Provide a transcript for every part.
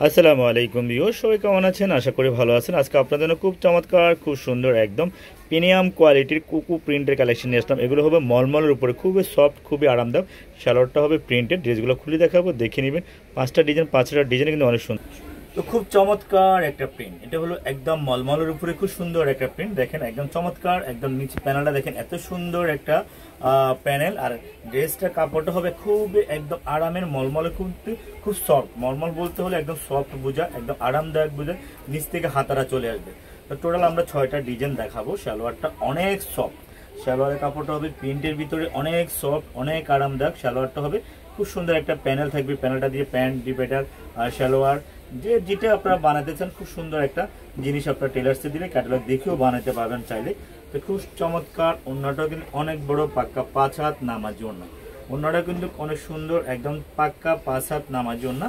আসসালামু আলাইকুম ভিউয়ার্স, সবাই কেমন আছেন? আশা করি ভালো আছেন। আজকে আপনাদের জন্য খুব চমৎকার, খুব সুন্দর, একদম প্রিমিয়াম কোয়ালিটির কুকু প্রিন্টের কালেকশন নিয়ে আসলাম। এগুলো হবে মলমলের উপরে, খুবই সফট, খুবই আরামদায়ক। সালোয়ারটা হবে প্রিন্টেড। ড্রেসগুলো খুলে দেখাবো, দেখে নেবেন। পাঁচটা ডিজাইন, পাঁচটা ডিজাইন কিন্তু অনেক সুন্দর। তো খুব চমৎকার একটা প্রিন্ট, এটা হলো একদম মলমলের উপরে খুব সুন্দর একটা প্রিন্ট। দেখেন একদম চমৎকার, একদম নিচে প্যানেলটা দেখেন এত সুন্দর একটা প্যানেল। আর ড্রেসটা কাপড়টা হবে খুব একদম আরামের মলমলে, খুব খুব সফট। মলমল বলতে হলে একদম সফট বোঝা, একদম আরামদায়ক বোঝা, নিচ থেকে হাতারা চলে আসবে। তো টোটাল আমরা 6টা ডিজাইন দেখাবো। সালোয়ারটা অনেক সফট, সালোয়ারের কাপড়টা হবে প্রিন্টের ভিতরে অনেক সফট, অনেক আরামদায়ক। সালোয়ারটা হবে খুব সুন্দর একটা প্যানেল থাকবে, প্যানেলটা দিয়ে প্যান্ট ডিপেটার আর সালোয়ার যেটা আপনারা বানাতে চান, খুব সুন্দর একটা জিনিস আপনারা টেলার্সে দিলে ক্যাটালগ দেখেও বানাতে পারবেন চাইলে। তো খুব চমৎকার। অন্যটাও কিন্তু অনেক বড়, পাক্কা 5 হাত নামার জন্য। অন্যটা কিন্তু অনেক সুন্দর, একদম পাক্কা 5 হাত নামার জন্য।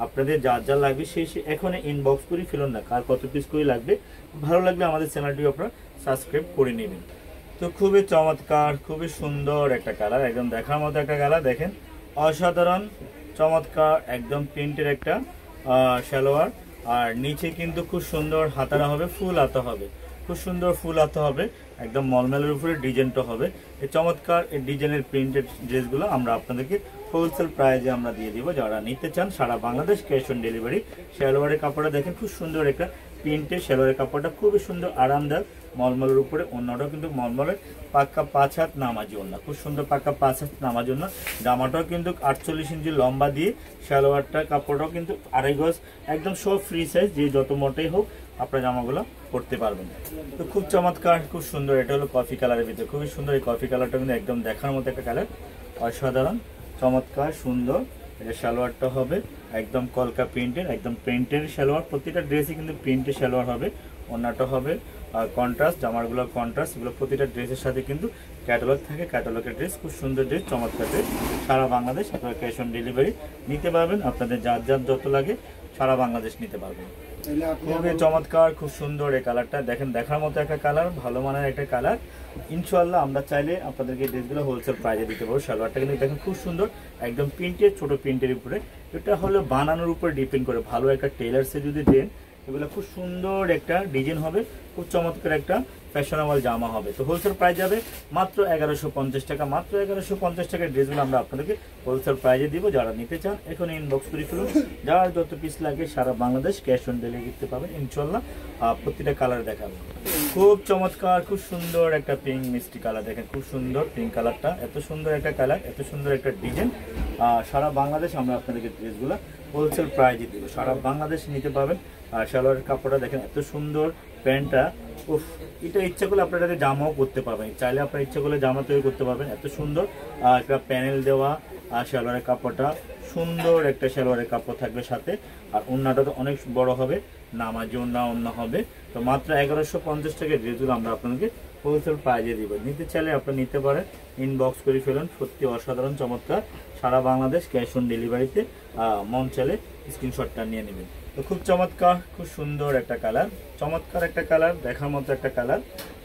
আপনাদের যা যা লাগবে সেই এখন ইনবক্স করে ফেলুন না, কার কত পিস করে লাগবে। ভালো লাগলে আমাদের চ্যানেলটি আপনারা সাবস্ক্রাইব করে নেবেন। তো খুবই চমৎকার, খুবই সুন্দর একটা কালার, একদম দেখার মতো একটা কালার। দেখেন অসাধারণ চমৎকার, একদম প্রিন্টের একটা সালোয়ার। আর নিচে কিন্তু খুব সুন্দর হাতারা হবে, ফুল হাতা হবে, খুব সুন্দর ফুল হাতা হবে। একদম মলমলের উপরে ডিজাইনটা হবে। এই চমৎকার এই ডিজাইনের প্রিন্টেড ড্রেসগুলো আমরা আপনাদেরকে হোলসেল প্রাইজে আমরা দিয়ে দিব। যারা নিতে চান সারা বাংলাদেশ ক্যাশ অন ডেলিভারি। সালোয়ারের কাপড়টা দেখেন খুব সুন্দর একটা প্রিন্টের সালোয়ারের কাপড়টা, খুবই সুন্দর আরামদায়ক মলমলের উপরে। অন্যটাও কিন্তু মলমলের পাক্কা 5 হাত নামাজি ওড়না, খুব সুন্দর পাক্কা 5 হাত নামাজি ওড়না। জামাটাও কিন্তু 48 ইঞ্চি লম্বা দিয়ে, সালোয়ারটা কাপড়টাও কিন্তু 2.5 গজ, একদম সব ফ্রি সাইজ, যে যত মোটেই হোক আপনার জামাগুলো পরতে পারবেন। তো খুব চমৎকার, খুব সুন্দর। এটা হলো কফি কালারের ভিতরে, খুবই সুন্দর। এই কফি কালারটা কিন্তু একদম দেখার মতো একটা কালার, অসাধারণ চমৎকার সুন্দর। এটা সালোয়ারটা হবে একদম কলকা প্রিন্টের, একদম প্রিন্টের সালোয়ার। প্রতিটা ড্রেসই কিন্তু প্রিন্টের সালোয়ার হবে। ওড়নাটা হবে কন্ট্রাস্ট, জামারগুলো কন্ট্রাস্ট। এগুলো প্রতিটা ড্রেসের সাথে কিন্তু ক্যাটালগ থাকে, ক্যাটালগের ড্রেস, খুব সুন্দর ড্রেস, চমৎকার ড্রেস। সারা বাংলাদেশ আপনারা ক্যাশ অন ডেলিভারি নিতে পারবেন। আপনাদের যার যার যত লাগে সারা বাংলাদেশ নিতে পারবেন। খুবই চমৎকার, খুব সুন্দর এই কালারটা। দেখেন দেখার মতো একটা কালার, ভালো মানের একটা কালার। ইনশাআল্লাহ আমরা চাইলে আপনাদেরকে ড্রেসগুলো হোলসেল প্রাইজে দিতে পারবো। সালোয়ারটা কিন্তু দেখেন খুব সুন্দর, একদম প্রিন্টের, ছোট প্রিন্টের উপরে। এটা হলো বানানোর উপর ডিপেন্ড করে। ভালো একটা টেলার্সে যদি দেন, এগুলো খুব সুন্দর একটা ডিজাইন হবে, খুব চমৎকার একটা ফ্যাশনেবল জামা হবে। তো হোলসেল প্রাইস যাবে মাত্র 1150 টাকা। মাত্র 1150 টাকার ড্রেসগুলো আমরা আপনাদেরকে হোলসেল প্রাইজে দিব। যারা নিতে চান এখন ইনবক্স করে ফেলুন। যার যত পিস লাগে সারা বাংলাদেশ ক্যাশ অন ডেলিভারি দিতে পারবেন ইনশাল্লাহ। প্রতিটা কালার দেখাবো। খুব চমৎকার, খুব সুন্দর একটা পিঙ্ক মিষ্টি কালার। দেখেন খুব সুন্দর পিঙ্ক কালারটা, এত সুন্দর একটা কালার, এত সুন্দর একটা ডিজাইন। সারা বাংলাদেশ আমরা আপনাদেরকে ড্রেসগুলো হোলসেল প্রাইজে দিব, সারা বাংলাদেশ নিতে পারবেন। আর সালোয়ারের কাপড়টা দেখেন এত সুন্দর, প্যান্টটা উফ, এটা ইচ্ছা করলে আপনারা জামাও করতে পারবেন, চাইলে আপনার ইচ্ছা করলে জামা তৈরি করতে পারবেন। এত সুন্দর একটা প্যানেল দেওয়া। আর সালোয়ারের কাপড়টা সুন্দর একটা সালোয়ারের কাপড় থাকবে সাথে। আর ওড়নাটা তো অনেক বড় হবে, নামাজি ওড়না হবে। তো মাত্র 1150 টাকার ড্রেসগুলো আমরা আপনাদেরকে হোলসেল প্রাইজে দিব। নিতে চাইলে আপনারা নিতে পারেন, ইনবক্স করে ফেলুন। সত্যি অসাধারণ চমৎকার, সারা বাংলাদেশ ক্যাশ অন ডেলিভারিতে। মন চাইলে স্ক্রিনশটটা নিয়ে নেবেন। তো খুব চমৎকার, খুব সুন্দর একটা কালার, চমৎকার একটা কালার, দেখার মতো একটা কালার।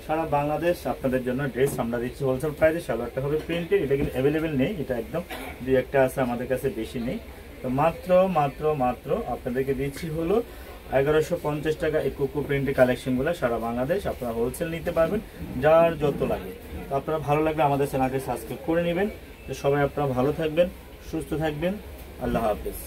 সারা বাংলাদেশ আপনাদের জন্য ড্রেস আমরা দিচ্ছি হোলসেল প্রাইসে। সালোয়ারটা হবে প্রিন্টেড, এটা কিন্তু অ্যাভেলেবেল নেই, এটা একদম দুই একটা আছে, আমাদের কাছে বেশি নেই। তো মাত্র মাত্র মাত্র আপনাদেরকে দিচ্ছি হলো 1150 টাকা এই কুকু প্রিন্টের কালেকশনগুলো। সারা বাংলাদেশ আপনারা হোলসেল নিতে পারবেন, যার যত লাগে। তো আপনারা ভালো লাগলে আমাদের চ্যানেলকে সাবস্ক্রাইব করে নেবেন। তো সবাই আপনারা ভালো থাকবেন, সুস্থ থাকবেন। আল্লাহ হাফেজ।